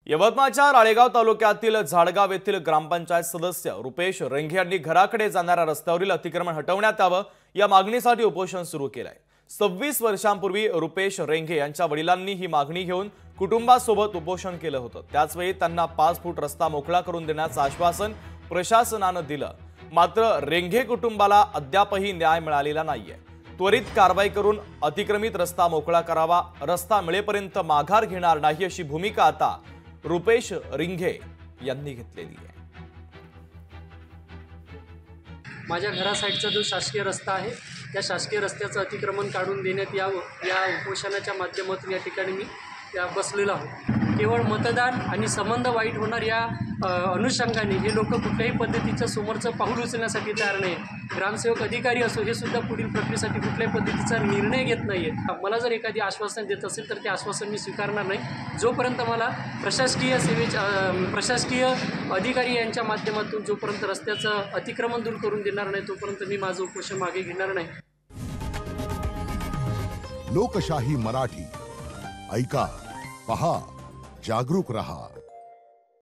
यवतमाळच्या राळेगाव तालुक्यातील झाडगाव येथील ग्रामपंचायत सदस्य रुपेश रेंघे यांनी घराकडे जाणाऱ्या रस्त्यावरील अतिक्रमण हटवण्यात यावं या मागणीसाठी उपोषण सुरू केलंय। 26 वर्षांपूर्वी रुपेश रेंघे यांच्या वडिलांनी ही मागणी घेऊन कुटुंबासोबत उपोषण केलं होतं। त्याचवेळी त्यांना 5 फूट रस्ता मोकळा करून देण्याचं आश्वासन प्रशासनानं दिलं, मात्र रेंघे कुटुंबाला अद्यापही न्याय मिळालेला नाहीये। त्वरित कारवाई करून अतिक्रमित रस्ता मोकळा करावा, रस्ता मिळेपर्यंत माघार घेणार नाही अशी भूमिका आता रुपेश रेंघे यांनी घेतलेली आहे। माझ्या घरासाइडचा जो शासकीय रस्ता आहे त्या शासकीय रस्त्याचं अतिक्रमण काढून देण्यात यावं या उपोषणाच्या माध्यमातून या ठिकाणी मी बसलेलो आहोत। केवळ मतदान आणि संबंध वाईट होणार या अनुषंगाने हे लोक कुठल्याही पद्धतीचं समोरचं पाऊल उचलण्यासाठी तयार नाही। ग्रामसेवक अधिकारी असो हे सुद्धा पुढील प्रक्रियेसाठी कुठल्याही पद्धतीचा निर्णय घेत नाहीये। मला जर एखादी आश्वासन देत असेल तर ते आश्वासन मी स्वीकारणार नाही। जोपर्यंत मला प्रशासकीय अधिकारी यांच्या माध्यमातून जोपर्यंत रस्त्याचं अतिक्रमण दूर करून देणार नाही तोपर्यंत मी माझं उपोषण मागे घेणार नाही। लोकशाही मराठी ऐका, पहा, जागरूक रहा।